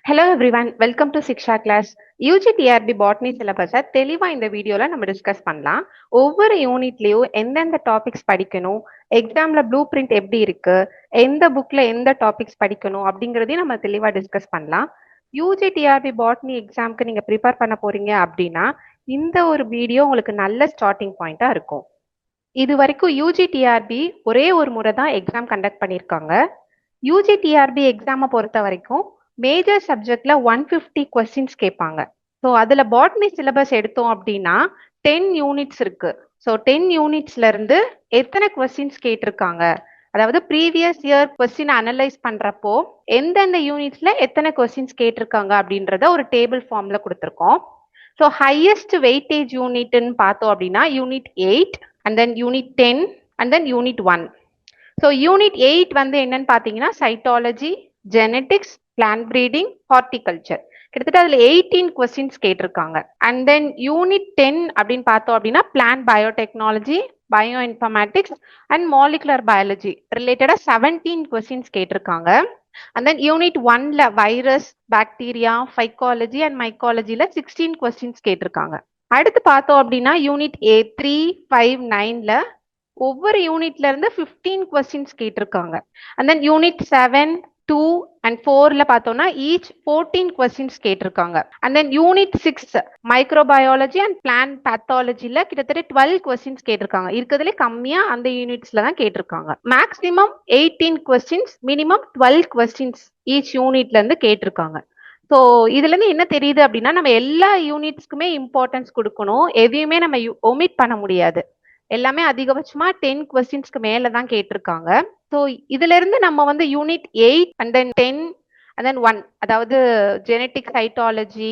Hello everyone, welcome to Siksha class. UGTRB botany syllabus தெளிவா இந்த வீடியோல நம்ம டிஸ்கஸ் பண்ணலாம். ஒவ்வொரு யூனிட்லயும் எந்தெந்த டாபிக்ஸ் படிக்கணும், எக்ஸாம்ல ப்ளூ பிரிண்ட் எப்படி இருக்கு, எந்த புக்ல எந்த டாபிக்ஸ் படிக்கணும் அப்படிங்கறதையும் நம்ம தெளிவா டிஸ்கஸ் பண்ணலாம். UGTRB botany எக்ஸாம்க்கு நீங்க ப்ரிப்பேர் பண்ண போறீங்க அப்படின்னா இந்த ஒரு வீடியோ உங்களுக்கு நல்ல ஸ்டார்டிங் பாயிண்டா இருக்கும். இது வரைக்கும் UGTRB ஒரே ஒரு முறை தான் எக்ஸாம் கண்டக்ட் பண்ணியிருக்காங்க. UGTRB எக்ஸாமை பொறுத்த வரைக்கும் மேஜர் சப்ஜெக்ட்ல 150 கொஸ்டின்ஸ் கேட்பாங்க. ஸோ அதுல பாட்னி சிலபஸ் எடுத்தோம் அப்படின்னா 10 யூனிட்ஸ் இருக்கு. ஸோ 10 யூனிட்ஸ்ல இருந்து எத்தனை கொஸ்டின்ஸ் கேட்டிருக்காங்க, அதாவது ப்ரீவியஸ் இயர் கொஸ்டின் அனலைஸ் பண்றப்போ எந்தெந்த யூனிட்ஸ்ல எத்தனை கொஸ்டின்ஸ் கேட்டிருக்காங்க அப்படின்றத ஒரு டேபிள் ஃபார்ம்ல கொடுத்துருக்கோம். ஸோ ஹையஸ்ட் வெயிட்டேஜ் யூனிட்னு பார்த்தோம் அப்படின்னா unit 8 and then unit 10 and then unit 1. So unit 8 வந்து என்னன்னு பார்த்தீங்கன்னா cytology, genetics, plant breeding, horticulture. கிட்டத்தட்ட அதுல 18 கொஸ்டின்ஸ் கேட்டிருக்காங்க. அண்ட் தென் யூனிட் 10 அப்படின்னு பார்த்தோம் அப்படின்னா plant biotechnology, bio informatics and molecular biology ரிலேட்டடா 17 கொஸ்டின்ஸ் கேட்டிருக்காங்க. அண்ட் தென் யூனிட் 1ல வைரஸ், பாக்டீரியா, ஃபைக்காலஜி அண்ட் மைக்காலஜில 16 கொஸ்டின்ஸ் கேட்டிருக்காங்க. அடுத்து பார்த்தோம் அப்படின்னா யூனிட் 3, 5, 9ல ஒவ்வொரு யூனிட்ல இருந்து 15 கொஸ்டின்ஸ் கேட்டிருக்காங்க. அண்ட் தென் யூனிட் 7, 2 அண்ட் 4ல பார்த்தோம்னா ஈச் 14 கொஸ்டின்ஸ் கேட்டிருக்காங்க. And then unit 6 microbiology and plant பேத்தாலஜில கிட்டத்தட்ட 12 கொஸ்டின்ஸ் கேட்டிருக்காங்க. இருக்கிறதுலே கம்மியா அந்த யூனிட்ஸ்ல தான் கேட்டிருக்காங்க. Maximum 18 questions, minimum 12 questions each யூனிட்ல இருந்து கேட்டிருக்காங்க. ஸோ இதுல இருந்து என்ன தெரியுது அப்படின்னா நம்ம எல்லா யூனிட்ஸ்க்குமே இம்பார்ட்டன்ஸ் கொடுக்கணும், எதையுமே நம்ம ஒமிட் பண்ண முடியாது. எல்லாமே அதிகபட்சமா 10 கொஸ்டின்ஸ்க்கு மேல தான் கேட்டிருக்காங்க. ஸோ இதுல இருந்து நம்ம வந்து unit 8 and then 10 and then 1, அதாவது genetic, cytology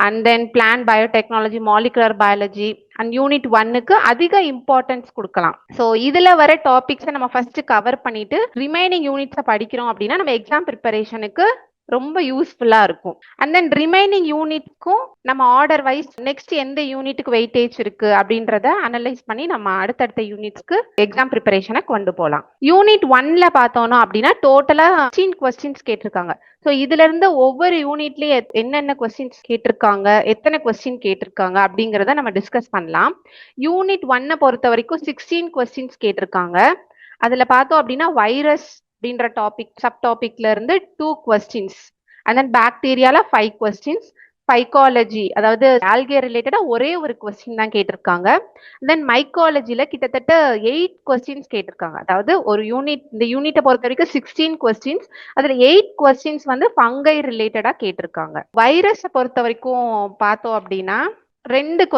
and then plant biotechnology, molecular biology and unit 1க்கு அதிக இம்பார்ட்டன்ஸ் கொடுக்கலாம். ஸோ இதுல வர டாபிக்ஸை நம்ம ஃபர்ஸ்ட் கவர் பண்ணிட்டு ரிமைனிங் யூனிட்ஸை படிக்கிறோம் அப்படின்னா நம்ம எக்ஸாம் ப்ரிப்பரேஷனுக்கு ரொம்ப யூஸ்ஃபுல்லா இருக்கும். அண்ட் தென் ரிமைனிங் யூனிட்க்கும் நம்ம ஆர்டர் வைஸ் நெக்ஸ்ட் எந்த யூனிட்டுக்கு வெயிட்டேஜ் இருக்கு அப்படின்றத அனலைஸ் பண்ணி நம்ம அடுத்தடுத்த யூனிட்ஸ்க்கு எக்ஸாம் ப்ரிப்பரேஷனை கொண்டு போகலாம். யூனிட் 1ல பார்த்தோம்னா அப்படின்னா டோட்டலா 16 கொஸ்டின்ஸ் கேட்டிருக்காங்க. ஸோ இதுல இருந்து ஒவ்வொரு யூனிட்லயும் என்னென்ன கொஸ்டின்ஸ் கேட்டிருக்காங்க, எத்தனை கொஸ்டின் கேட்டிருக்காங்க அப்படிங்கிறத நம்ம டிஸ்கஸ் பண்ணலாம். யூனிட் 1 பொறுத்த வரைக்கும் 16 கொஸ்டின்ஸ் கேட்டிருக்காங்க. அதுல பார்த்தோம் அப்படின்னா வைரஸ் அப்படின்ற டாபிக் சப் டாபிக்ல இருந்து 2 கொஸ்டின்ஸ், அண்ட் தென் பாக்டீரியால 5 கொஸ்டின்ஸ், ஃபைக்காலஜி அதாவது ஆல்கே ரிலேட்டடா ஒரே ஒரு கொஸ்டின் தான் கேட்டிருக்காங்க. தென் மைக்காலஜில கிட்டத்தட்ட 8 கொஸ்டின்ஸ் கேட்டிருக்காங்க. அதாவது ஒரு யூனிட், இந்த யூனிட்டை பொறுத்த வரைக்கும் 16 கொஸ்டின்ஸ், அதுல 8 கொஸ்டின்ஸ் வந்து ஃபங்கை ரிலேட்டடா கேட்டிருக்காங்க. வைரஸை பொறுத்த வரைக்கும் பார்த்தோம் அப்படின்னா 2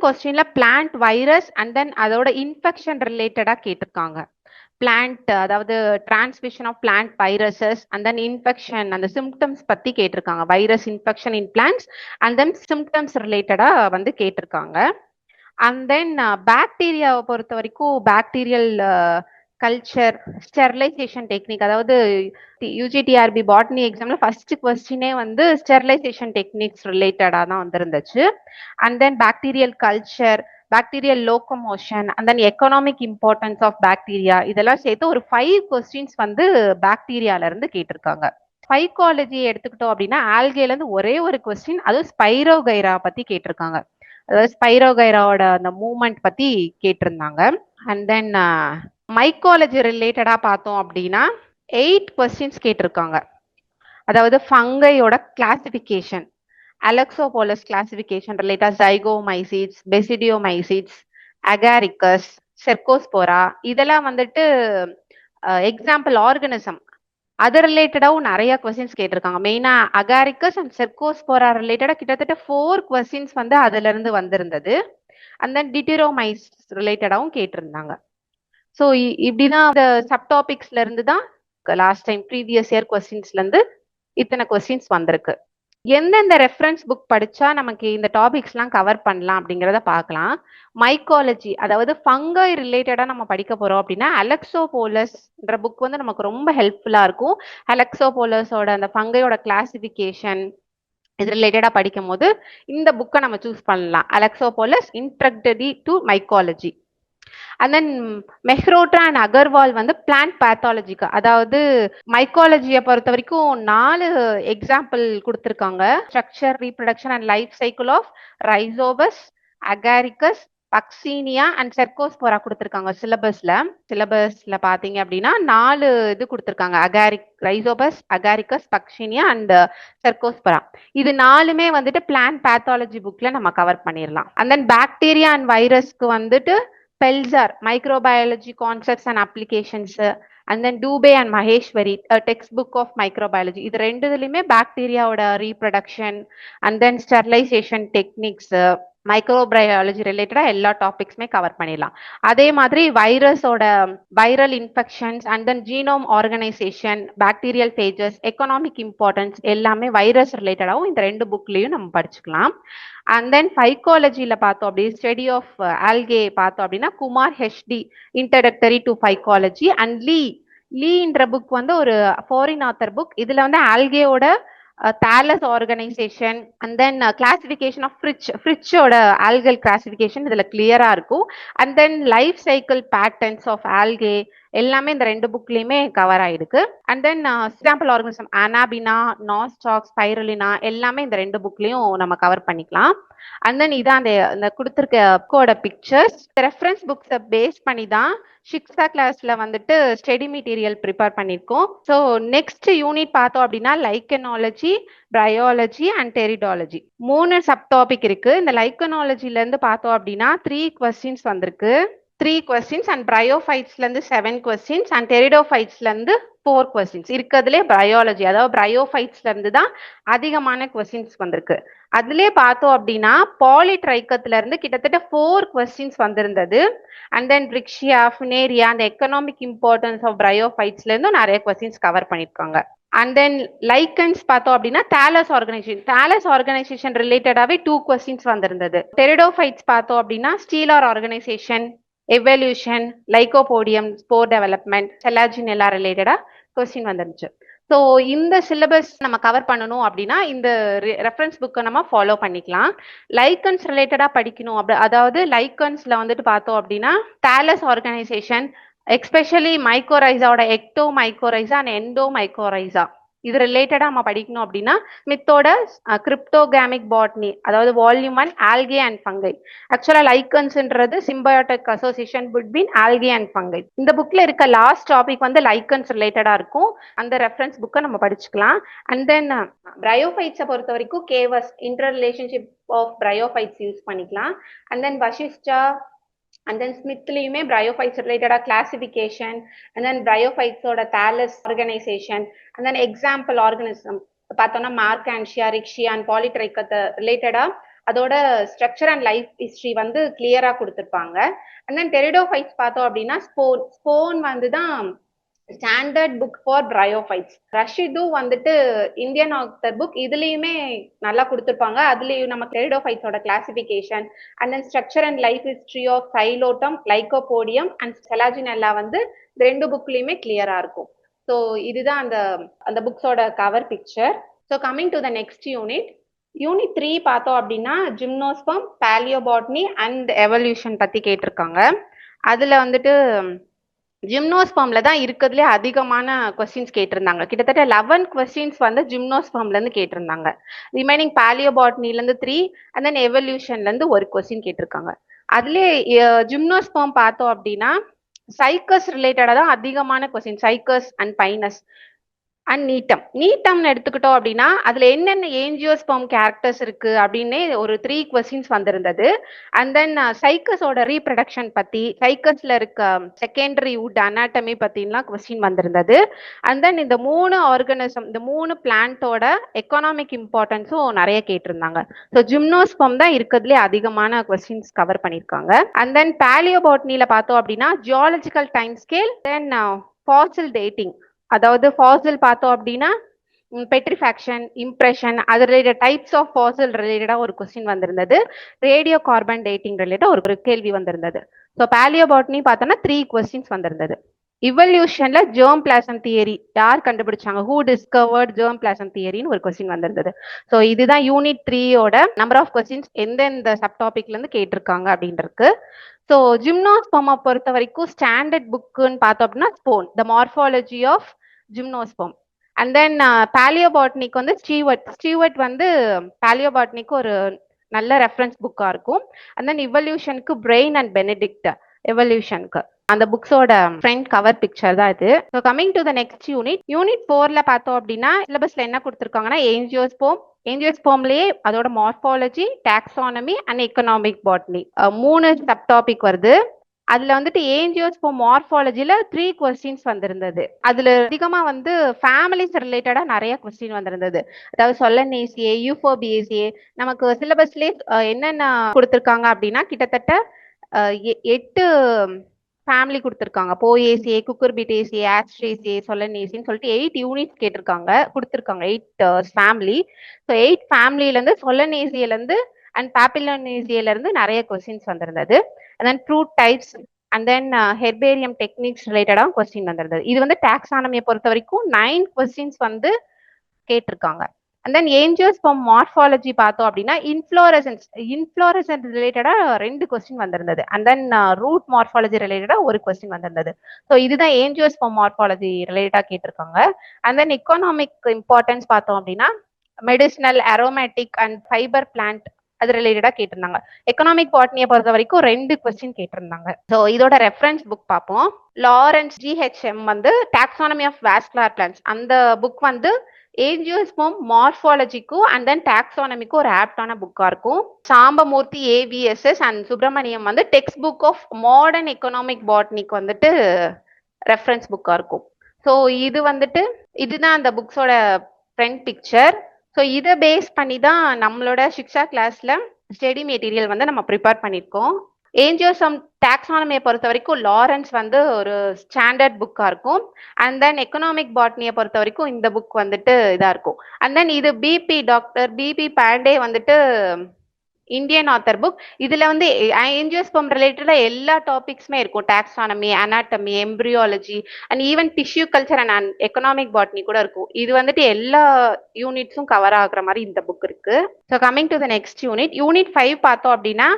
கொஸ்டின்ல பிளான்ட் வைரஸ் அண்ட் தென் அதோட இன்ஃபெக்ஷன் ரிலேட்டடா கேட்டிருக்காங்க. பிளான்ட் அதாவது transmission of plant viruses and then infection அந்த சிம்டம்ஸ் பத்தி கேட்டிருக்காங்க. Virus infection in plants and then symptoms ரிலேட்டடா வந்து கேட்டிருக்காங்க. அண்ட் தென் பாக்டீரியாவை பொறுத்த வரைக்கும் பாக்டீரியல் கல்ச்சர், ஸ்டெர்லைசேஷன் டெக்னிக், அதாவது யூஜிடிஆர்பி பாட்னி எக்ஸாம்ல ஃபர்ஸ்ட் கொஸ்டினே வந்து ஸ்டெர்லைசேஷன் டெக்னிக்ஸ் ரிலேட்டடா தான் வந்திருந்துச்சு. And then bacterial culture, bacterial locomotion and then economic importance of bacteria, இதெல்லாம் சேர்த்து ஒரு 5 கொஸ்டின்ஸ் வந்து பாக்டீரியால இருந்து கேட்டிருக்காங்க. ஃபைக்காலஜி எடுத்துக்கிட்டோம் அப்படின்னா ஆல்கேல இருந்து ஒரே ஒரு கொஸ்டின், அதுவும் ஸ்பைரோகைரா பத்தி கேட்டிருக்காங்க. அதாவது ஸ்பைரோகைராவோட அந்த மூவ்மெண்ட் பத்தி கேட்டிருந்தாங்க. அண்ட் தென் மைக்காலஜி ரிலேட்டடா பார்த்தோம் அப்படின்னா 8 கொஸ்டின்ஸ் கேட்டிருக்காங்க. அதாவது ஃபங்கையோட classification, அலெக்சோபோலஸ் classification ரிலேட்டா zygomycetes, பெசிடியோமைசிட்ஸ், Agaricus, Cercospora, இதெல்லாம் வந்துட்டு எக்ஸாம்பிள் ஆர்கனிசம் அது ரிலேட்டடாவும் நிறைய கொஸ்டின்ஸ் கேட்டிருக்காங்க. மெயினா அகாரிக்கஸ் அண்ட் செர்கோஸ்போரா ரிலேட்டடா கிட்டத்தட்ட 4 கொஸ்டின்ஸ் வந்து அதுல இருந்து வந்திருந்தது. அண்ட் தென் டிட்டிரோமைஸ் ரிலேட்டடாவும் கேட்டிருந்தாங்க. ஸோ இப்படிதான் இந்த சப் டாபிக்ஸ்ல இருந்து தான் லாஸ்ட் டைம் ப்ரீவியஸ் இயர் கொஸ்டின்ஸ்ல இருந்து இத்தனை கொஸ்டின்ஸ் வந்திருக்கு. எந்தெந்த ரெஃபரன்ஸ் புக் படிச்சா நமக்கு இந்த டாபிக்ஸ் எல்லாம் கவர் பண்ணலாம் அப்படிங்கிறத பார்க்கலாம். மைக்காலஜி அதாவது ஃபங்கை ரிலேட்டடா நம்ம படிக்க போறோம் அப்படின்னா அலெக்சோபோலஸ்ன்ற புக் வந்து நமக்கு ரொம்ப ஹெல்ப்ஃபுல்லா இருக்கும். அலெக்சோபோலஸோட அந்த ஃபங்கையோட கிளாசிபிகேஷன் இது ரிலேட்டடா படிக்கும் போது இந்த புக்கை நம்ம சூஸ் பண்ணலாம். Alexopoulos introductory to mycology. And then Mehrotra and Agarwal வந்து பிளான்ட் பேத்தாலஜிக்கு, அதாவது மைக்காலஜியை பொறுத்த வரைக்கும் 4 எக்ஸாம்பிள் கொடுத்துருக்காங்க. Structure, reproduction and life cycle of rhizopus, agaricus, puccinia and cercospora கொடுத்துருக்காங்க சிலபஸ்ல பாத்தீங்க அப்படின்னா 4 இது கொடுத்துருக்காங்க. Rhizopus, agaricus, puccinia and cercospora. இது 4மே வந்துட்டு பிளான்ட் பேத்தாலஜி புக்ல நம்ம கவர் பண்ணிடலாம். அண்ட் தென் பாக்டீரியா அண்ட் வைரஸ்க்கு வந்துட்டு Pelczar, microbiology concepts and applications, and then Dubey and Maheshwari, text book of microbiology. இது ரெண்டுலயுமே பாக்டீரியாவோட reproduction and then sterilisation techniques, microbiology ரிலேட்டடா எல்லா டாபிக்ஸுமே கவர் பண்ணிடலாம். அதே மாதிரி வைரஸோட viral infections and then genome organisation, bacterial phages, economic importance எல்லாமே வைரஸ் ரிலேட்டடாகவும் இந்த 2 புக்லயும் நம்ம படிச்சுக்கலாம். அண்ட் தென் ஃபைக்காலஜியில பார்த்தோம் அப்படி ஸ்டடி ஆஃப் ஆல்கே பார்த்தோம் அப்படின்னா Kumar HD introductory to phycology and லீன்ற புக் வந்து ஒரு ஃபாரின் ஆத்தர் புக். இதுல வந்து ஆல்கேயோட thallus organisation and then classification of ஃப்ரிட்ஜோட ஆல்கல் கிளாசிபிகேஷன் இதுல கிளியரா இருக்கும். And then life cycle patterns of algae எல்லாமே இந்த 2 புக்லயுமே கவர் ஆயிருக்கு. And then example organism anabaena, nostoc, spirulina எல்லாமே இந்த 2 புக்லயும் நம்ம கவர் பண்ணிக்கலாம். அண்ட் தென் இதான் அந்த கொடுத்துருக்க புக்கோட பிக்சர்ஸ். ரெஃபரன்ஸ் புக்ஸை பேஸ் பண்ணி தான் சிக்ஸா கிளாஸ்ல வந்துட்டு ஸ்டடி மெட்டீரியல் ப்ரிப்பேர் பண்ணியிருக்கோம். ஸோ நெக்ஸ்ட் யூனிட் பார்த்தோம் அப்படின்னா லைக்கனாலஜி, பயாலஜி அண்ட் டெரிடாலஜி 3 சப் டாபிக் இருக்கு. இந்த லைக்கனாலஜில இருந்து பார்த்தோம் அப்படின்னா 3 கொஸ்டின்ஸ் வந்திருக்கு. 3 கொஸ்டின்ஸ் அண்ட் பிரையோஃபைட்ஸ்ல இருந்து 7 கொஸ்டின்ஸ் அண்ட் டெரிடோஃபைட்ஸ்ல இருந்து 4 கொஸ்டின்ஸ் இருக்கிறதுலே பயாலஜி, அதாவது பிரையோஃபைட்ஸ்ல இருந்து தான் அதிகமான கொஸ்டின்ஸ் வந்திருக்கு. அதுலயே பார்த்தோம் அப்படின்னா பாலிட்ரைக்கத்துல இருந்து கிட்டத்தட்ட 4 கொஸ்டின்ஸ் வந்திருந்தது. அண்ட் தென் ரிக்ஷியா, ஃபினேரியா, அந்த எக்கனாமிக் இம்பார்ட்டன்ஸ் ஆஃப் பிரையோஃபைட்ஸ்ல இருந்தும் நிறைய கொஸ்டின்ஸ் கவர் பண்ணிருக்காங்க. அண்ட் தென் லைக்கன்ஸ் பார்த்தோம் அப்படின்னா தாலஸ் ஆர்கனைசேஷன் ரிலேட்டடாவே 2 கொஸ்டின்ஸ் வந்திருந்தது. டெரிடோஃபைட்ஸ் பார்த்தோம் அப்படின்னா stelar organisation, evolution, lycopodium, spore development, selaginella ரிலேட்டடா கொஸ்டின் வந்துருந்துச்சு. ஸோ இந்த சிலபஸ் நம்ம கவர் பண்ணணும் அப்படின்னா இந்த ரெஃபரன்ஸ் புக்கை நம்ம ஃபாலோ பண்ணிக்கலாம். லைக்கன்ஸ் ரிலேட்டடா படிக்கணும் அதாவது லைக்கன்ஸ்ல வந்துட்டு பார்த்தோம் அப்படின்னா தாலஸ் ஆர்கனைசேஷன், எஸ்பெஷலி மைக்கோரைசாவோட ecto mycorrhiza and endo mycorrhiza இது ரிலேட்டடா நம்ம படிக்கணும் அப்படின்னா ஸ்மித்தோட கிரிப்டோகாமிக் பாட்னி, அதாவது வால்யூம் 1 ஆல்கே அண்ட் ஃபங்கை. ஆக்சுவலா லைக்கன்ஸ்ன்றது symbiotic association between algae and fungi. இந்த புக்ல இருக்க லாஸ்ட் டாபிக் வந்து லைக்கன்ஸ் ரிலேட்டடா இருக்கும். அந்த ரெஃபரன்ஸ் புக்கை நம்ம படிச்சுக்கலாம். அண்ட் தென் பிரையோஃபைட்ஸை பொறுத்த வரைக்கும் Cavers, inter relationship of bryophytes use பண்ணிக்கலாம். And then Vashishta and then ஸ்மித்லயுமே பிரையோஃபைட்ஸ் ரிலேட்டடா கிளாசிபிகேஷன், அண்ட் தென் பிரையோஃபைட்ஸோட thallus organisation, and then example organism பார்த்தோம்னா மார்கான்ஷியா, ரிக்ஷியா அண்ட் பாலிட்ரைக்கத்தை ரிலேட்டடா அதோட ஸ்ட்ரக்சர் அண்ட் லைஃப் ஹிஸ்டரி வந்து கிளியரா கொடுத்துருப்பாங்க. அண்ட் தென் டெரிடோஃபைட்ஸ் பார்த்தோம் அப்படின்னா ஸ்போன் வந்து தான் standard book for bryophytes. Rashid வந்துட்டு இந்தியன் ஆத்தர் புக், இதுலயுமே நல்லா கொடுத்துருப்பாங்க. அதுலயும் நம்ம டெரிடோஃபைட்ஸோட classification and then structure and life history of psilotum, lycopodium and selaginella வந்து 2 புக்லயுமே கிளியரா இருக்கும். ஸோ இதுதான் அந்த புக்ஸோட cover picture. So coming to the next unit 3 பார்த்தோம் அப்படின்னா ஜிம்னோஸ்பம், பாலியோபாட்னி அண்ட் எவல்யூஷன் பத்தி கேட்டிருக்காங்க. அதுல வந்துட்டு ஜிம்னோஸ்பம்ல தான் இருக்கிறதுலே அதிகமான கொஸ்டின்ஸ் கேட்டிருந்தாங்க. கிட்டத்தட்ட 11 கொஸ்டின்ஸ் வந்து ஜிம்னோஸ்பம்ல இருந்து கேட்டிருந்தாங்க. ரிமைனிங் பாலியோபாட்னில இருந்து 3 அண்ட் தென் எவல்யூஷன்ல இருந்து 1 கொஸ்டின் கேட்டிருக்காங்க. அதுலயே ஜிம்னோஸ்பம் பார்த்தோம் அப்படின்னா சைக்கஸ் ரிலேட்டடா தான் அதிகமான question, cycas and pinus and நீட்டம்னு எடுத்துக்கிட்டோம் அப்படின்னா அதுல என்னென்ன ஏஞ்சியோஸ்பம் கேரக்டர்ஸ் இருக்கு அப்படின்னு ஒரு 3 கொஸ்டின்ஸ் வந்திருந்தது. அண்ட் தென் சைக்கஸோட ரீப்ரொடக்ஷன் பத்தி, சைக்கஸ்ல இருக்க செகண்டரி வுட் அனாட்டமி பத்தின்லாம் கொஸ்டின் வந்திருந்தது. அண்ட் தென் இந்த 3 ஆர்கனிசம், இந்த 3 பிளான்ட்டோட எக்கனாமிக் இம்பார்ட்டன்ஸும் நிறைய கேட்டிருந்தாங்க. ஸோ ஜிம்னோஸ்பம் தான் இருக்கிறதுலே அதிகமான கொஸ்டின்ஸ் கவர் பண்ணியிருக்காங்க. அண்ட் தென் பாலியோபாட்னில பார்த்தோம் அப்படின்னா ஜியாலஜிக்கல் டைம் ஸ்கேல், தென் ஃபாசில் டேட்டிங், அதாவது ஃபாசில் பார்த்தோம் அப்படின்னா பெட்ரிஃபேக்ஷன், இம்ப்ரெஷன், அது ரிலேட்டட் டைப்ஸ் ஆஃப் ஃபாசில் ரிலேட்டடா ஒரு கொஸ்டின் வந்திருந்தது. ரேடியோ கார்பன் டேட்டிங் ரிலேட்டட் ஒரு கேள்வி வந்திருந்தது. ஸோ பாலியோபாட்னி பார்த்தோம்னா 3 கொஸ்டின்ஸ் வந்திருந்தது. இவல்யூஷன்ல ஜெர்ம் பிளாசம் தியரி யார் கண்டுபிடிச்சாங்க, ஹூ டிஸ்கவர்ட் ஜெர்ம் பிளாசம் தியரின்னு ஒரு கொஸ்டின் வந்திருந்தது. ஸோ இதுதான் யூனிட் 3யோட நம்பர் ஆஃப் கொஸ்டின்ஸ் எந்தெந்த சப் டாபிக்ல இருந்து கேட்டிருக்காங்க அப்படின்றது. ஸோ ஜிம்னோஸ்போமை பொறுத்த வரைக்கும் ஸ்டாண்டர்ட் புக்குன்னு பார்த்தோம் அப்படின்னா Sporne the morphology of gymnosperm. And then palaeobotanic வந்து ஸ்டீவர்ட் வந்து பேலியோபாட்னிக்கு ஒரு நல்ல ரெஃபரன்ஸ் புக்கா இருக்கும். அண்ட் தென் இவல்யூஷனுக்கு பிரெயின் அண்ட் பெனடிக்ட் எவல்யூஷனுக்கு அந்த புக்ஸோட ஃப்ரண்ட் கவர் பிக்சர் தான் இது. So coming to the next unit 4ல பார்த்தோம் அப்படின்னா சிலபஸ்ல என்ன கொடுத்துருக்காங்கன்னா ஏஞ்சியோஸ்போம்லயே அதோட morphology, taxonomy and economic botany 3 sub topic வருது. அதுல வந்துட்டு ஏஞ்சியோஸ்போம் மார்ஃபாலஜில 3 கொஸ்டின்ஸ் வந்திருந்தது. அதுல அதிகமா வந்து ஃபேமிலிஸ் ரிலேட்டடா நிறைய கொஸ்டின் வந்திருந்தது. அதாவது சொல்லனேசியே, யூஃபோபியேசியே, நமக்கு சிலபஸ்லயே என்னென்ன கொடுத்திருக்காங்க அப்படின்னா கிட்டத்தட்ட 8 ஃபேமிலி கொடுத்துருக்காங்க. போஏசிஏ, குக்குர்பிட்டேசியே, ஆஸ்ட்ரேசியே, சொல்லனேசின்னு சொல்லிட்டு 8 யூனிட்ஸ் கொடுத்துருக்காங்க 8 ஃபேமிலி. ஸோ 8 ஃபேமிலில இருந்து சொல்லனேசியில இருந்து அண்ட் பாப்பிலோனேசியில இருந்து நிறைய கொஸ்டின்ஸ் வந்திருந்தது. And then fruit types and then herbarium techniques ரிலேட்டடாக கொஸ்டின் வந்திருந்தது. இது வந்து டாக்ஸானமியை பொறுத்த வரைக்கும் 9 கொஸ்டின்ஸ் வந்து கேட்டிருக்காங்க. அண்ட் தென் ஏஞ்சியோஸ்போம் மார்ஃபாலஜி பார்த்தோம் அப்படின்னா இன்ஃப்ளோரசன்ஸ் ரிலேட்டடா 2 கொஸ்டின் வந்திருந்தது. அண்ட் தென் ரூட் மார்ஃபாலஜி ரிலேட்டடா ஒரு கொஸ்டின் வந்திருந்தது. ஸோ இதுதான் ஏஞ்சியோஸ்போம் மார்ஃபாலஜி ரிலேட்டடா கேட்டிருக்காங்க. அண்ட் தென் எக்கனாமிக் இம்பார்ட்டன்ஸ் பார்த்தோம் அப்படின்னா medicinal, aromatic and fibre plant அது ரிலேட்டடா கேட்டிருந்தாங்க. எக்கனாமிக் பாட்னியை பொறுத்த வரைக்கும் 2 கொஸ்டின் கேட்டிருந்தாங்க. ஸோ இதோட ரெஃபரன்ஸ் புக் பார்ப்போம். லாரன்ஸ் GHM வந்து டாக்ஸானமி ஆஃப் வாஸ்குலர் பிளான்ட்ஸ் அந்த புக் வந்து ஏஞ்சியோஸ்போம் மார்ஃபாலஜிக்கும் அண்ட் தென் டாக்ஸானமிக்கும் ஒரு ஆப்டான புக்கா இருக்கும். சாம்பமூர்த்தி AVSS அண்ட் சுப்பிரமணியம் வந்து text book of modern economic பாட்னிக்கு வந்துட்டு ரெஃபரன்ஸ் புக்கா இருக்கும். ஸோ இதுதான் அந்த புக்ஸோட ஃப்ரண்ட் பிக்சர். ஸோ இதை பேஸ் பண்ணி தான் நம்மளோட சிக்ஷா கிளாஸ்ல ஸ்டடி மெட்டீரியல் வந்து நம்ம ப்ரிப்பேர் பண்ணியிருக்கோம். ஏஞ்சியோஸ்போம் டாக்ஸானமியை பொறுத்த வரைக்கும் லாரன்ஸ் வந்து ஒரு ஸ்டாண்டர்ட் புக்கா இருக்கும். அண்ட் தென் எக்கனாமிக் பாட்னியை பொறுத்த வரைக்கும் இந்த புக் வந்துட்டு இதா இருக்கும். அண்ட் தென் இது டாக்டர் பிபி பாண்டே வந்துட்டு இந்தியன் ஆத்தர் புக். இதுல வந்து ஏஞ்சியோஸ்போம் ரிலேட்டடா எல்லா டாபிக்ஸுமே இருக்கும். Taxonomy, anatomy, embryology and even tissue culture and economic botany கூட இருக்கும். இது வந்துட்டு எல்லா யூனிட்ஸும் கவர் ஆகுற மாதிரி இந்த புக் இருக்கு. So coming to the next unit 5 பார்த்தோம் அப்படின்னா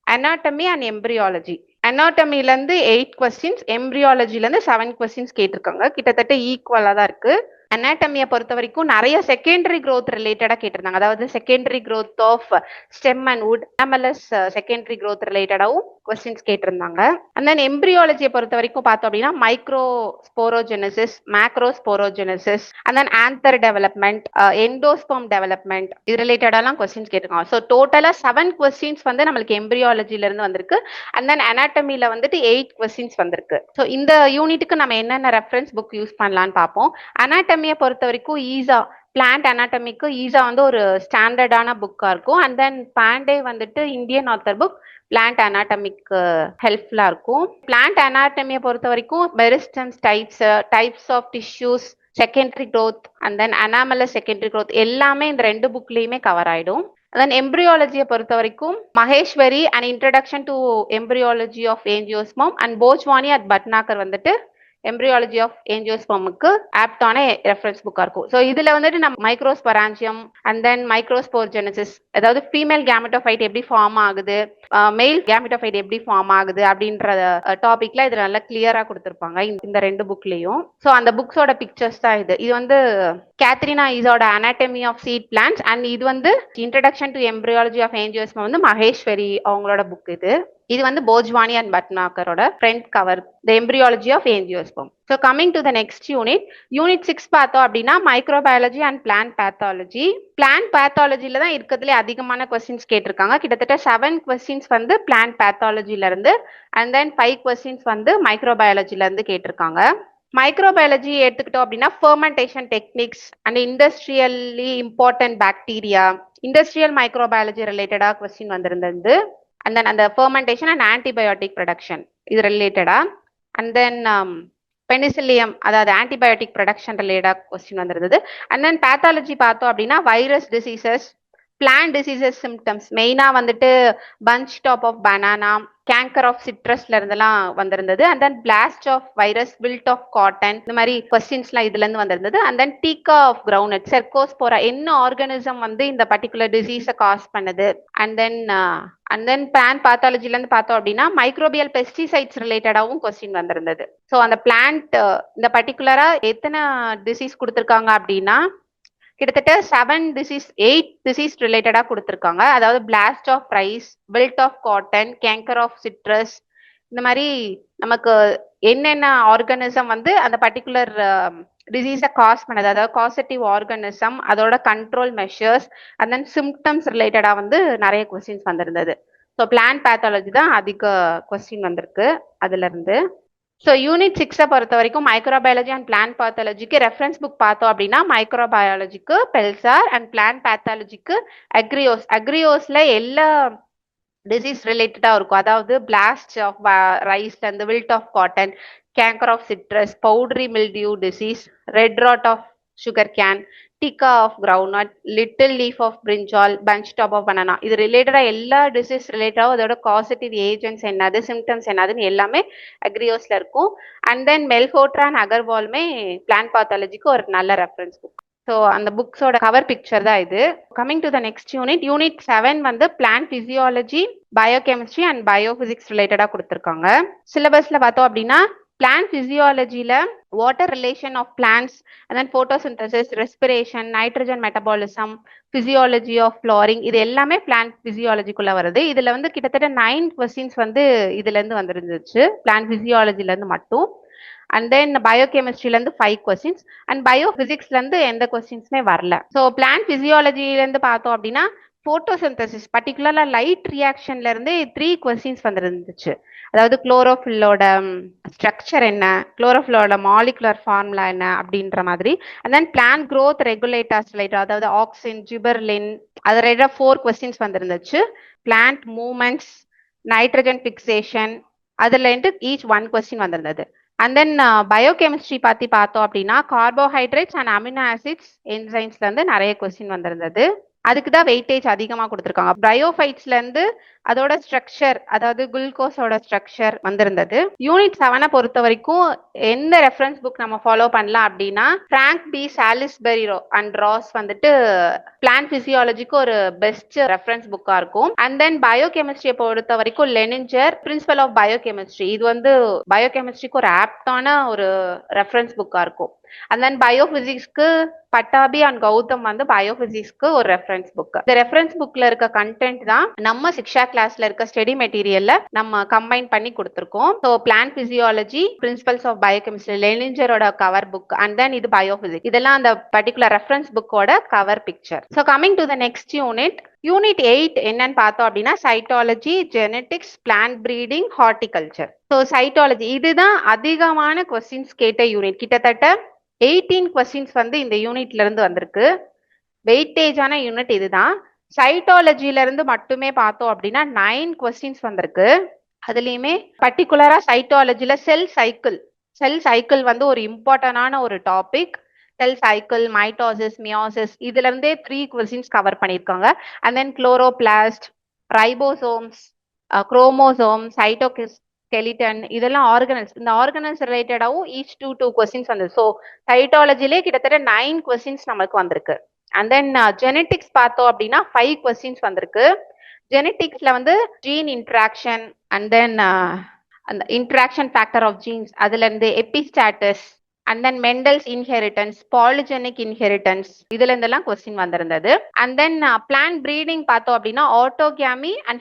அனாட்டமி அண்ட் எம்பிரியாலஜி. அனாட்டமில இருந்து 8 கொஸ்டின்ஸ், எம்பிரியாலஜில இருந்து 7 கொஸ்டின்ஸ் கேட்டிருக்காங்க. கிட்டத்தட்ட ஈக்குவலா தான் இருக்கு. அனாட்டமியை பொறுத்த வரைக்கும் நிறைய செகண்டரி growth ரிலேட்டடா கேட்டிருந்தாங்க. அதாவது secondary growth of stem and wood, MLS secondary growth ரிலேட்டடாவும் கொஸ்டின்ஸ் கேட்டிருந்தாங்க. அண்ட் தென் எம்பிரியாலஜியை பொறுத்த வரைக்கும் பார்த்தோம் அப்படின்னா microsporogenesis, macrosporogenesis and then anther development, endosperm development இது ரிலேட்டடாலாம் கொஸ்டின்ஸ் கேட்டிருக்காங்க. ஸோ டோட்டலா 7 கொஸ்டின்ஸ் வந்து நம்மளுக்கு எம்பிரியாலஜில இருந்து வந்திருக்கு. அண்ட் தென் அனாட்டமில வந்துட்டு 8 கொஸ்டின்ஸ் வந்திருக்கு. ஸோ இந்த யூனிட்டுக்கு நம்ம என்னென்ன ரெஃபரன்ஸ் புக் யூஸ் பண்ணலாம்னு பார்ப்போம். அனாட்டமியை பொறுத்த வரைக்கும் பிளான்ட் அனாட்டமிக்கு ஈஸா வந்து ஒரு ஸ்டாண்டர்டான புக்கா இருக்கும். அண்ட் தென் பாண்டே வந்துட்டு இந்தியன் ஆத்தர் புக் பிளான்ட் அனாட்டமிக்கு ஹெல்ப்ஃபுல்லா இருக்கும். பிளான்ட் அனாட்டமியை பொறுத்த வரைக்கும் meristems, types of tissues, secondary growth and then anomalous secondary growth எல்லாமே இந்த 2 புக்லயுமே கவர் ஆயிடும். தென் எம்பிரியாலஜியை பொறுத்த வரைக்கும் Maheshwari and introduction to embryology of angiosperm and Bhojwani and Bhatnagar வந்துட்டு எம்பிரியாலஜி ஆஃப் ஏஞ்சியோஸ்போமுக்கு ஆப்டான ரெஃபரன்ஸ் புக்கா இருக்கும். ஸோ இதுல வந்துட்டு நம்ம மைக்ரோஸ்பொராஞ்சியம் அண்ட் தென் மைக்ரோஸ்போர்ஜெனசிஸ், அதாவது ஃபீமேல் கேமெட்டோஃபைட் எப்படி ஃபார்ம் ஆகுது, மெயில் கேமெட்டோஃபைட் எப்படி ஃபார்ம் ஆகுது அப்படின்ற டாபிக்ல இதுல நல்லா கிளியரா கொடுத்துருப்பாங்க இந்த 2 புக்லயும். ஸோ அந்த புக்ஸோட பிக்சர்ஸ் தான் இது வந்து கேத்ரினா ஈஸோட anatomy of seed plants and இது வந்து introduction to embryology of angiosperm வந்து மகேஸ்வரி அவங்களோட புக் இது வந்து போஜ்வானி அண்ட் பட்னாகரோட front cover the embryology of angiosperm. So coming to the next unit 6 பார்த்தோம் அப்படின்னா microbiology and plant pathology. Plant பேத்தாலஜில தான் இருக்கிறதுல அதிகமான கொஸ்டின்ஸ் கேட்டிருக்காங்க. கிட்டத்தட்ட 7 கொஸ்டின்ஸ் வந்து பிளான்ட் பேத்தாலஜில இருந்து அண்ட் தென் 5 கொஸ்டின்ஸ் வந்து மைக்ரோபயாலஜில இருந்து கேட்டிருக்காங்க. மைக்ரோபயாலஜி எடுத்துக்கிட்டோம் அப்படின்னா fermentation techniques and industrially important bacteria, industrial microbiology ரிலேட்டடா கொஸ்டின் வந்திருந்தது. அண்ட் தென் அந்த ஃபெர்மெண்டேஷன் அண்ட் ஆன்டிபயோட்டிக் ப்ரொடக்ஷன் இது ரிலேட்டடா அண்ட் தென் பெனிசிலியம் அதாவது ஆன்டிபயோட்டிக் ப்ரொடக்ஷன் ரிலேட்டடா கொஸ்டின் வந்திருந்தது. அண்ட் தென் பேத்தாலஜி பார்த்தோம் அப்படின்னா virus diseases, plant diseases symptoms மெயினா வந்துட்டு bunch top of banana, canker of சிட்ரஸ்ல இருந்தெல்லாம் வந்திருந்தது. And then blast of virus, wilt of cotton, இந்த மாதிரி கொஸ்டின்ஸ்லாம் இதுல இருந்து வந்திருந்தது. And then Tika of ground, Cercospora, என்ன ஆர்கானிசம் வந்து இந்த பர்டிகுலர் டிசீஸை காஸ் பண்ணுது. அண்ட் தென் பிளான்ட் பாத்தாலஜில இருந்து பார்த்தோம் அப்படின்னா மைக்ரோபியல் பெஸ்டிசைட்ஸ் ரிலேட்டடாகவும் கொஸ்டின் வந்திருந்தது. ஸோ அந்த பிளான்ட் இந்த பர்டிகுலரா எத்தனை டிசீஸ் கொடுத்துருக்காங்க அப்படின்னா கிட்டத்தட்ட 8 டிசீஸ் ரிலேட்டடா கொடுத்துருக்காங்க. அதாவது blast of rice, wilt of cotton, canker of citrus, இந்த மாதிரி நமக்கு என்னென்ன ஆர்கானிசம் வந்து அந்த பர்டிகுலர் டிசீஸை காஸ் பண்ணது, அதாவது காசட்டிவ் ஆர்கானிசம், அதோட control measures, and then symptoms ரிலேட்டடா வந்து நிறைய கொஸ்டின்ஸ் வந்திருந்தது. ஸோ பிளான்ட் பேத்தாலஜி தான் அதிக கொஸ்டின் வந்திருக்கு அதுல இருந்து. ஸோ யூனிட் 6 பொறுத்த வரைக்கும் மைக்ரோபயாலஜி அண்ட் பிளான்ட் பேத்தாலஜிக்கு ரெஃபரன்ஸ் புக் பார்த்தோம் அப்படின்னா மைக்ரோபயாலஜிக்கு பெல்சார் அண்ட் பிளான்ட் பேத்தாலஜிக்கு அக்ரியோஸ்ல எல்லா டிசீஸ் ரிலேட்டடா இருக்கும். அதாவது பிளாஸ்ட் ஆஃப் ரைஸ்ல இருந்து wilt of cotton, canker of citrus, powdery mildew disease, red rot of sugarcane, tikka of ground, little leaf of brinjal, bunch top of banana, இது ரிலேட்டடா எல்லா டிசீஸ் ரிலேட்டடாகவும் அதோட காசட்டிவ் ஏஜென்ட்ஸ் என்னது, சிம்டம்ஸ் என்னதுன்னு எல்லாமே அக்ரியோஸ்ல இருக்கும். அண்ட் தென் மெல்ஹோட்ரா அண்ட் அகர்வாலுமே பிளான்ட் பாத்தாலஜிக்கு ஒரு நல்ல ரெஃபரன்ஸ் புக். ஸோ அந்த புக்ஸோட கவர் பிக்சர் தான் இது. Coming to the next unit, unit 7 வந்து plant physiology, biochemistry and biophysics ரிலேட்டடா கொடுத்துருக்காங்க. சிலபஸ்ல பார்த்தோம் அப்படின்னா பிளான்ட் பிசியாலஜில water relation of plants, and then photosynthesis, respiration, nitrogen metabolism, physiology of flowering, இது எல்லாமே பிளான்ட் பிசியாலஜிக்குள்ள வருது. இதுல வந்து கிட்டத்தட்ட 9 கொஸ்டின்ஸ் வந்து இதுல இருந்து வந்துருந்துச்சு பிளான்ட் பிசியாலஜில இருந்து மட்டும். அண்ட் தென் பயோகெமிஸ்ட்ரில இருந்து 5 கொஸ்டின்ஸ் அண்ட் பயோபிசிக்ஸ்ல இருந்து எந்த கொஸ்டின்ஸுமே வரல. ஸோ பிளான்ட் பிசியாலஜில இருந்து பார்த்தோம் அப்படின்னா போட்டோசிந்தசிஸ், பர்டிகுலரா லைட் ரியாக்ஷன்ல இருந்து 3 கொஸ்டின்ஸ் வந்துருந்துச்சு. அதாவது குளோரோஃபில்லோட ஸ்ட்ரக்சர் என்ன, குளோரோஃபில்லோட மாலிகுலர் ஃபார்முலா என்ன அப்படின்ற மாதிரி. And then plant growth regulators related, அதாவது ஆக்சின், ஜிபர்லின், அது ரிலேட்டட் 4 கொஸ்டின்ஸ் வந்துருந்துச்சு. பிளான்ட் மூவ்மெண்ட்ஸ், நைட்ரஜன் பிக்சேஷன், அதுல இருந்து ஈச் 1 கொஸ்டின் வந்திருந்தது. அண்ட் தென் பயோகெமிஸ்ட்ரி பத்தி பார்த்தோம் அப்படின்னா கார்போஹைட்ரேட்ஸ் அண்ட் அமினோ ஆசிட்ஸ், என்சைம்ஸ்ல இருந்து நிறைய கொஸ்டின் வந்திருந்தது. அதுக்கு தான் வெயிட்டேஜ் அதிகமாக கொடுத்துருக்காங்க. பயோஃபைட்ஸ்ல இருந்து அதோட ஸ்ட்ரக்சர், அதாவது குளுக்கோஸோட ஸ்ட்ரக்சர் வந்திருந்தது. யூனிட் 7 பொறுத்த வரைக்கும் எந்த ரெஃபரன்ஸ் புக் நம்ம ஃபாலோ பண்ணலாம் அப்படின்னா Frank B Salisbury and Ross வந்துட்டு பிளான்ட் பிசியாலஜிக்கு ஒரு பெஸ்ட் ரெஃபரன்ஸ் புக்கா இருக்கும். அண்ட் தென் பயோகெமிஸ்ட்ரியை பொறுத்த வரைக்கும் லெனிஞ்சர் பிரின்சிபல் ஆஃப் பயோகெமிஸ்ட்ரி, இது வந்து பயோகெமிஸ்ட்ரிக்கு ஒரு ஆப்டான ஒரு ரெஃபரன்ஸ் புக்கா இருக்கும். அண்ட் தென் பயோபிசிக்ஸ்க்கு பட்டாபி அண்ட் கௌதம் வந்து பயோபிசிக்ஸ்க்கு ஒரு ரெஃபரன்ஸ் புக். இந்த ரெஃபரன்ஸ் புக்ல இருக்க கண்டென்ட் தான் நம்ம சிக்ஷா கிளாஸ்ல இருக்க ஸ்டடி மெட்டீரியல்ல நம்ம கம்பைன் பண்ணி கொடுத்துருக்கோம். So plant physiology, principles of biochemistry, லெனிஞ்சரோட கவர் புக், அண்ட் தென் இது பயோபிசிக்ஸ், இதெல்லாம் அந்த பர்டிகுலர் ரெஃபரன்ஸ் புக்கோட cover picture. So coming to the next unit, unit 8 என்னன்னு பார்த்தோம் அப்படின்னா cytology, genetics, plant breeding, horticulture. So cytology இதுதான் அதிகமான கொஸ்டின்ஸ் கேட்ட யூனிட். கிட்டத்தட்ட 18 கொஸ்டின்ஸ் வந்து இந்த யூனிட்ல இருந்து வந்திருக்கு. வெயிட்டேஜான யூனிட் இதுதான். சைட்டாலஜில இருந்து மட்டுமே பார்த்தோம் அப்படின்னா 9 கொஸ்டின்ஸ் வந்திருக்கு. அதுலயுமே பர்டிகுலரா சைட்டாலஜில செல் சைக்கிள் வந்து ஒரு இம்பார்ட்டன்டான ஒரு topic. Cell cycle, mitosis, meiosis, இதுல இருந்தே 3 கொஸ்டின்ஸ் கவர் பண்ணியிருக்காங்க. And then chloroplast, ribosomes, chromosome, skeleton, இதெல்லாம் ஆர்கனல்ஸ். இந்த ஆர்கனல்ஸ் ரிலேட்டடாவும் ஈச் 2 கொஸ்டின்ஸ் வந்தது. ஸோ சைட்டாலஜிலே கிட்டத்தட்ட 9 கொஸ்டின்ஸ் நமக்கு வந்திருக்கு. அண்ட் தென் ஜெனட்டிக்ஸ் பார்த்தோம் அப்படின்னா 5 கொஸ்டின்ஸ் வந்திருக்கு. ஜெனட்டிக்ஸ்ல வந்து ஜீன் இன்ட்ராக்ஷன், அண்ட் தென் அந்த இன்ட்ராக்ஷன் ஃபேக்டர் ஆஃப் ஜீன்ஸ், அதுல இருந்து epistasis, and then Mendel's inheritance, polygenic inheritance, இதுல இருந்தெல்லாம் கொஸ்டின் வந்திருந்தது. அண்ட் தென் பிளான்ட் பிரீடிங் பார்த்தோம் அப்படின்னா ஆட்டோகேமி அண்ட்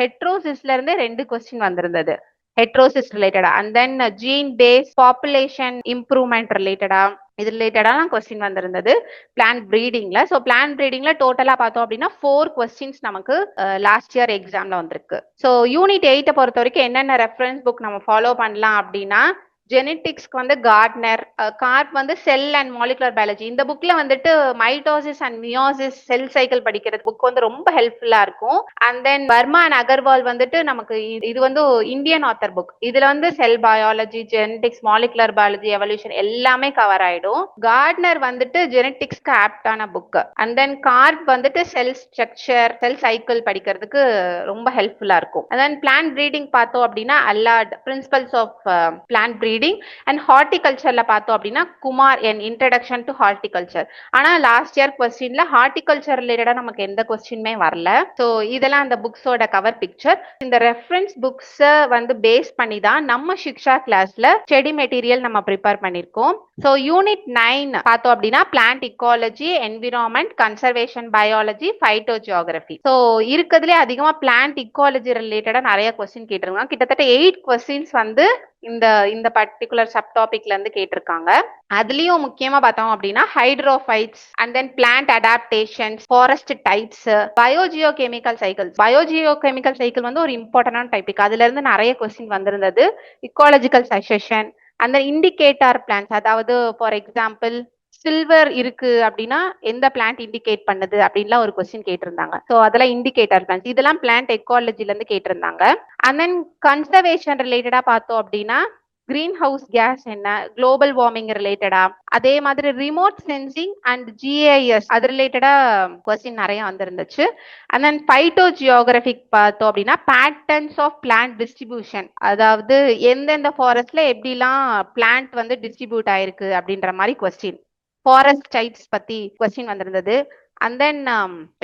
ஹெட்ரோசிஸ்ல இருந்து 2 கொஸ்டின் வந்திருந்தது, ஹெட்ரோசிஸ் ரிலேட்டடா. And then gene base population improvement ரிலேட்டடா, இது ரிலேட்டடாலாம் கொஸ்டின் வந்திருந்தது பிளான்ட் பிரீடிங்ல. ஸோ பிளான்ட் பிரீடிங்ல டோட்டலா பார்த்தோம் அப்படின்னா 4 கொஸ்டின்ஸ் நமக்கு லாஸ்ட் இயர் எக்ஸாம்ல வந்திருக்கு. ஸோ யூனிட் 8 பொறுத்த வரைக்கும் என்னென்ன ரெஃபரன்ஸ் புக் நம்ம ஃபாலோ பண்ணலாம் அப்படின்னா ஜெனெட்டிக்ஸ்க்கு வந்து கார்ட்னர், கார்ப் வந்து செல் அண்ட் மாலிகுலர் பயாலஜி. இந்த புக்ல வந்துட்டு mitosis and meiosis cell cycle படிக்கிறது புக் வந்து ரொம்ப ஹெல்ப்ஃபுல்லா இருக்கும். And then Varma and Agarwal வந்துட்டு நமக்கு இது வந்து இந்தியன் ஆத்தர் புக். இதுல வந்து cell biology, genetics, molecular biology, evolution எல்லாமே கவர் ஆயிடும். கார்ட்னர் வந்துட்டு ஜெனெட்டிக்ஸ்க்கு ஆப்டான புக். அண்ட் தென் கார்ப் வந்துட்டு செல் ஸ்ட்ரக்சர், செல் சைக்கிள் படிக்கிறதுக்கு ரொம்ப ஹெல்ப்ஃபுல்லா இருக்கும். அண்ட் தென் பிளான்ட் ப்ரீடிங் பார்த்தோம் அப்படின்னா Allard principles of plant breeding. And ஹார்டிகல்ச்சர்ல பார்த்தோம் அப்படின்னா Kumar N introduction to horticulture. ஆனா லாஸ்ட் இயர் கொஸ்டின்ல ஹார்டிகல்ச்சர் ரிலேட்டடா நமக்கு எந்த கொஸ்டினுமே வரல. ஸோ இதெல்லாம் அந்த புக்ஸோட கவர் பிக்சர். இந்த ரெஃபரன்ஸ் புக்ஸ் வந்து பேஸ் பண்ணி தான் நம்ம சிக்ஷா கிளாஸ்ல ஸ்டடி மெட்டீரியல் நம்ம ப்ரிப்பேர் பண்ணிருக்கோம். ஸோ யூனிட் 9 பார்த்தோம் அப்படின்னா plant ecology, environment, conservation biology, phytogeography. So இருக்கிறதுலே அதிகமா பிளான்ட் இக்காலஜி ரிலேட்டடா நிறைய கொஸ்டின் கேட்டிருக்காங்க. கிட்டத்தட்ட 8 கொஸ்டின்ஸ் வந்து இந்த இந்த பர்டிகுலர் சப் டாபிக்ல இருந்து கேட்டிருக்காங்க. அதுலயும் முக்கியமா பார்த்தோம் அப்படின்னா hydrophytes, and then plant adaptations, forest types, biogeochemical cycle. Biogeochemical cycle வந்து ஒரு இம்பார்ட்டன்டான டாபிக். அதுல இருந்து நிறைய கொஸ்டின் வந்திருந்தது. இக்காலஜிக்கல் சக்சஷன், அந்த இண்டிகேட்டர் பிளான்ஸ், அதாவது ஃபார் எக்ஸாம்பிள் சில்வர் இருக்கு அப்படின்னா எந்த பிளான்ட் இண்டிகேட் பண்ணுது அப்படின்லாம் ஒரு கொஸ்டின் கேட்டிருந்தாங்க. ஸோ அதெல்லாம் இண்டிகேட்டர் பிளான்ஸ், இதெல்லாம் பிளான்ட் எக்காலஜில இருந்து கேட்டிருந்தாங்க. அண்ட் தென் கன்சர்வேஷன் ரிலேட்டடா பார்த்தோம் அப்படின்னா கிரீன் ஹவுஸ் கேஸ் என்ன, குளோபல் வார்மிங் ரிலேட்டடா, அதே மாதிரி ரிமோட் சென்சிங் அண்ட் ஜிஐஎஸ் அது ரிலேட்டடா கொஸ்டின் நிறைய வந்திருந்துச்சு. அண்ட் தென் ஃபைட்டோ ஜியோகிராபிக் பார்த்தோம் அப்படின்னா பேட்டர்ன்ஸ் ஆஃப் பிளான்ட் டிஸ்ட்ரிபியூஷன், அதாவது எந்தெந்த ஃபாரஸ்ட்ல எப்படிலாம் பிளான்ட் வந்து டிஸ்ட்ரிபியூட் ஆயிருக்கு அப்படின்ற மாதிரி கொஸ்டின். ஃபாரஸ்ட் டைப்ஸ் பத்தி கொஸ்டின் வந்திருந்தது. அண்ட் தென்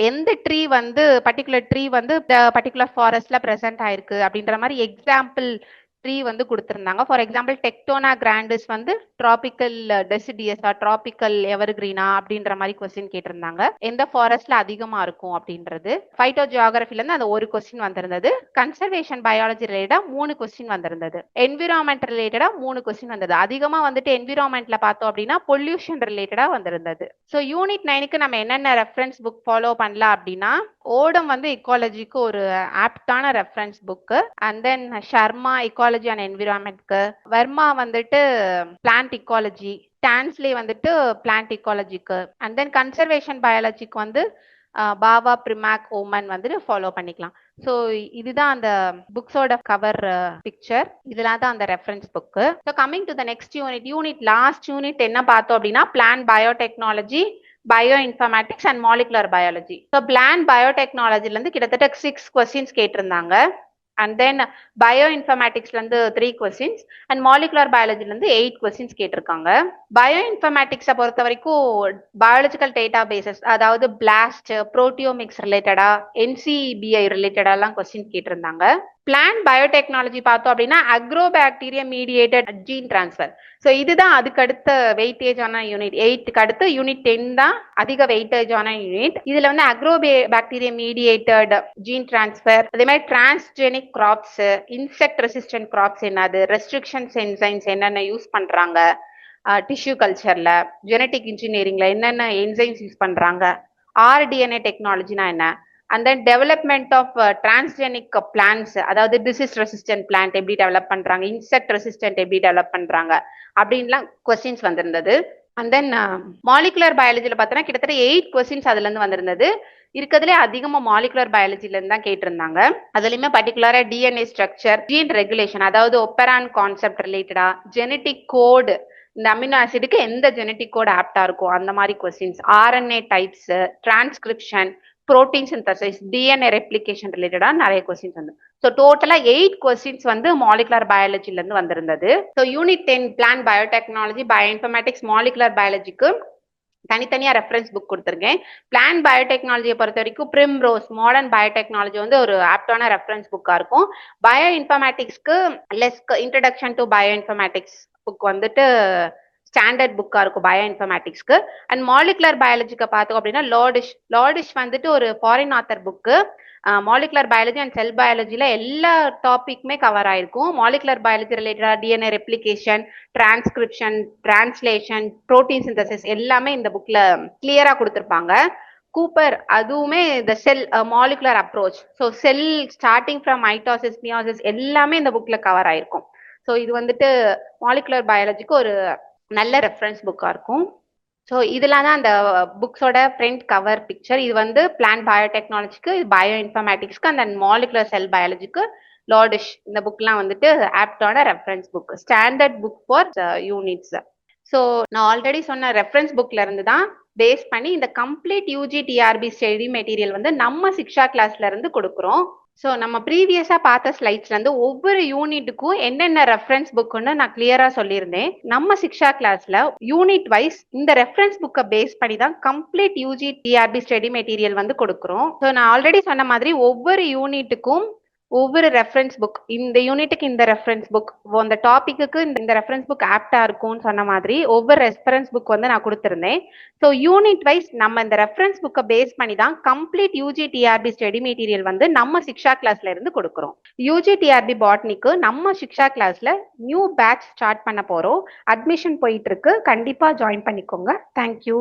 எந்த ட்ரீ வந்து பர்டிகுலர் ட்ரீ வந்து பர்டிகுலர் ஃபாரஸ்ட்ல பிரசன்ட் ஆயிருக்கு அப்படின்ற மாதிரி எக்ஸாம்பிள் ட்ரீ வந்து கொடுத்திருந்தாங்க. ஃபார் எக்ஸாம்பிள் டெக்டோனா கிராண்டிஸ் வந்து டிராபிக்கல் டெசிடியஸா, டிராபிக்கல் எவர்கிரீனா அப்படின்ற மாதிரி கொஸ்டின் கேட்டிருந்தாங்க. எந்த ஃபாரஸ்ட்ல அதிகமா இருக்கும் அப்படின்றது. ஃபைட்டோ ஜியோகிராஃபில இருந்து அந்த ஒரு கொஸ்டின் வந்திருந்தது. கன்சர்வேஷன் பயாலஜி ரிலேட்டடா 3 கொஸ்டின் வந்திருந்தது. என்விரான்மெண்ட் ரிலேட்டடா 3 கொஸ்டின் வந்தது. அதிகமா வந்துட்டு என்விரான்மெண்ட்ல பார்த்தோம் அப்படின்னா பொல்யூஷன் ரிலேட்டடா வந்திருந்தது. ஸோ யூனிட் 9க்கு நம்ம என்னென்ன ரெஃபரன்ஸ் புக் ஃபாலோ பண்ணலாம் அப்படின்னா ஓடம் வந்து இக்காலஜிக்கு ஒரு ஆப்டான reference book. And then Sharma ecology and என்விரான்மெண்ட்க்கு, வர்மா வந்துட்டு பிளான்ட் இக்காலஜி, டான்ஸ்லே வந்துட்டு பிளான்ட் இக்காலஜிக்கு, அண்ட் தென் கன்சர்வேஷன் பயாலஜிக்கு வந்து பாவா, பிரிமாக், ஓமன் வந்துட்டு ஃபாலோ பண்ணிக்கலாம். ஸோ இதுதான் அந்த புக்ஸோட கவர் பிக்சர். இதெல்லாம் தான் அந்த reference book. So coming to the next unit last unit என்ன பார்த்தோம் அப்படின்னா plant biotechnology, bio informatics and molecular biology. So plant பயோடெக்னாலஜில இருந்து கிட்டத்தட்ட 6 கொஸ்டின்ஸ் கேட்டிருந்தாங்க. அண்ட் தென் பயோ இன்ஃபர்மேட்டிக்ஸ்ல இருந்து 3 கொஸ்டின்ஸ் அண்ட் மாலிகுலர் பயாலஜில இருந்து 8 கொஸ்டின்ஸ் கேட்டிருக்காங்க. பயோ இன்ஃபர்மேட்டிக்ஸை பொறுத்த வரைக்கும் பயாலஜிக்கல் டேட்டா பேசஸ், அதாவது பிளாஸ்ட், புரோட்டியோமிக்ஸ் ரிலேட்டடா, என்சிபிஐ ரிலேட்டடாலாம் கொஸ்டின் கேட்டிருந்தாங்க. பிளான்ட் பயோடெக்னாலஜி பார்த்தோம் அப்படின்னா அக்ரோபாக்டீரியா மீடியேட்டட் ஜீன் டிரான்ஸ்ஃபர். ஸோ இதுதான் அதுக்கு அடுத்த வெயிட்டேஜான யூனிட். 8க்கு அடுத்து யூனிட் 10 தான் அதிக வெயிட்டேஜான யூனிட். இதுல வந்து அக்ரோபாக்டீரியா மீடியேட்டட் ஜீன் டிரான்ஸ்ஃபர், அதே மாதிரி transgenic crops, insect resistant crops என்னது, ரெஸ்ட்ரிக்ஷன்ஸ் என்சைம்ஸ் என்னென்ன யூஸ் பண்றாங்க டிஷ்யூ கல்ச்சர்ல, ஜெனட்டிக் இன்ஜினியரிங்ல என்னென்ன என்சைம்ஸ் யூஸ் பண்றாங்க, ஆர்டிஎன்ஏ டெக்னாலஜினா என்ன, and then development of transgenic plants, அதாவது டிசீஸ் ரெசிஸ்டன்ட் பிளான்ட் எப்படி டெவலப் பண்றாங்க, இன்செக்ட் ரெசிஸ்டன்ட் எப்படி டெவலப் பண்றாங்க அப்படின்லாம் கொஸ்டின்ஸ் வந்திருந்தது. அண்ட் தென் மாலிகுலர் பயாலஜில பார்த்தோன்னா கிட்டத்தட்ட 8 கொஸ்டின்ஸ் அதுல இருந்து வந்திருந்தது. இருக்கிறதுலே அதிகமா மாலிகுலர் பயாலஜில இருந்து தான் கேட்டிருந்தாங்க. அதுலயுமே பர்டிகுலரா டிஎன்ஏ ஸ்ட்ரக்சர், ஜீன் ரெகுலேஷன், அதாவது ஒப்பரான் கான்செப்ட் ரிலேட்டடா, ஜெனட்டிக் கோடு, இந்த அமினோ ஆசிடுக்கு எந்த ஜெனட்டிக் கோட் ஆப்டா இருக்கும் அந்த மாதிரி questions, RNA types, transcription, protein synthesis, DNA replication ரிலேட்டடா நிறைய கொஸ்டின்ஸ் வந்து. ஸோ டோட்டலா 8 கொஸ்டின்ஸ் வந்து மாலிகுலர் பயாலஜில இருந்து வந்திருந்தது. So unit 10 plant biotechnology, bio informatics, molecular பயாலஜிக்கு தனித்தனியா ரெஃபரன்ஸ் புக் கொடுத்துருக்கேன். பிளான்ட் பயோடெக்னாலஜியை பொறுத்த வரைக்கும் பிரிம்ரோஸ் மாடர்ன் பயோடெக்னாலஜி வந்து ஒரு ஆப்டான ரெஃபரன்ஸ் புக்கா இருக்கும். பயோ இன்ஃபர்மேட்டிக்ஸ்க்கு Lesk introduction to bioinformatics book வந்துட்டு ஸ்டாண்டர்ட் புக்கா இருக்கும் பயோ இன்ஃபர்மேட்டிக்ஸ்க்கு. அண்ட் மாலிகுலர் பயாலஜிக்கு பார்த்தோம் அப்படின்னா லாடிஷ் வந்துட்டு ஒரு foreign author book. Molecular biology and cell பயாலஜில எல்லா டாபிக்குமே கவர் ஆயிருக்கும். மாலிகுலர் பயாலஜி ரிலேட்டடா DNA replication, transcription, translation, protein synthesis எல்லாமே இந்த புக்ல கிளியரா கொடுத்துருப்பாங்க. கூப்பர் அதுவுமே இந்த cell molecular approach, so cell starting from mitosis, meiosis எல்லாமே இந்த புக்ல கவர் ஆயிருக்கும். ஸோ இது வந்துட்டு மாலிகுலர் பயாலஜிக்கு ஒரு நல்ல ரெஃபரன்ஸ் புக்கா இருக்கும். ஸோ இதெல்லாம் தான் அந்த புக்ஸோட ஃப்ரண்ட் கவர் பிக்சர். இது வந்து பிளான்ட் பயோடெக்னாலஜிக்கு, பயோ இன்ஃபர்மேட்டிக்ஸ்க்கு, அந்த மாலிகுலர் செல் பயாலஜிக்கு லார்டிஷ் இந்த புக்லாம் வந்துட்டு ஆப்டான reference book, standard book for units. So நான் ஆல்ரெடி சொன்ன ரெஃபரன்ஸ் புக்ல இருந்து தான் பேஸ் பண்ணி இந்த complete UG TRB study material வந்து நம்ம சிக்ஷா கிளாஸ்ல இருந்து கொடுக்குறோம். ஸோ நம்ம ப்ரீவியஸா பார்த்த ஸ்லைட்ஸ்ல இருந்து ஒவ்வொரு யூனிட்டுக்கும் என்னென்ன ரெஃபரன்ஸ் புக்குன்னு நான் கிளியரா சொல்லியிருந்தேன். நம்ம சிக்ஷா கிளாஸ்ல யூனிட் வைஸ் இந்த ரெஃபரன்ஸ் புக்கை பேஸ் பண்ணி தான் complete UG TRB study material வந்து கொடுக்குறோம். ஸோ நான் ஆல்ரெடி சொன்ன மாதிரி ஒவ்வொரு யூனிட்டுக்கும் ஒவ்வொரு ரெஃபரன்ஸ் புக், இந்த யூனிட்டுக்கு இந்த ரெஃபரன்ஸ் புக், அந்த டாபிக்கு இந்த ரெஃபரன்ஸ் புக் ஆப்டா இருக்கும்னு சொன்ன மாதிரி ஒவ்வொரு ரெஃபரன்ஸ் புக் வந்து நான் கொடுத்துருந்தேன். ஸோ யூனிட் வைஸ் நம்ம இந்த ரெஃபரன்ஸ் புக்கை பேஸ் பண்ணி தான் complete UG TRB study material வந்து நம்ம சிக்ஷா கிளாஸ்ல இருந்து கொடுக்குறோம். யூஜி டிஆர்பி பாட்னிக்கு நம்ம சிக்ஷா கிளாஸ்ல நியூ பேட்ச் ஸ்டார்ட் பண்ண போறோம். அட்மிஷன் போயிட்டு இருக்கு, கண்டிப்பா ஜாயின் பண்ணிக்கோங்க. தேங்க்யூ.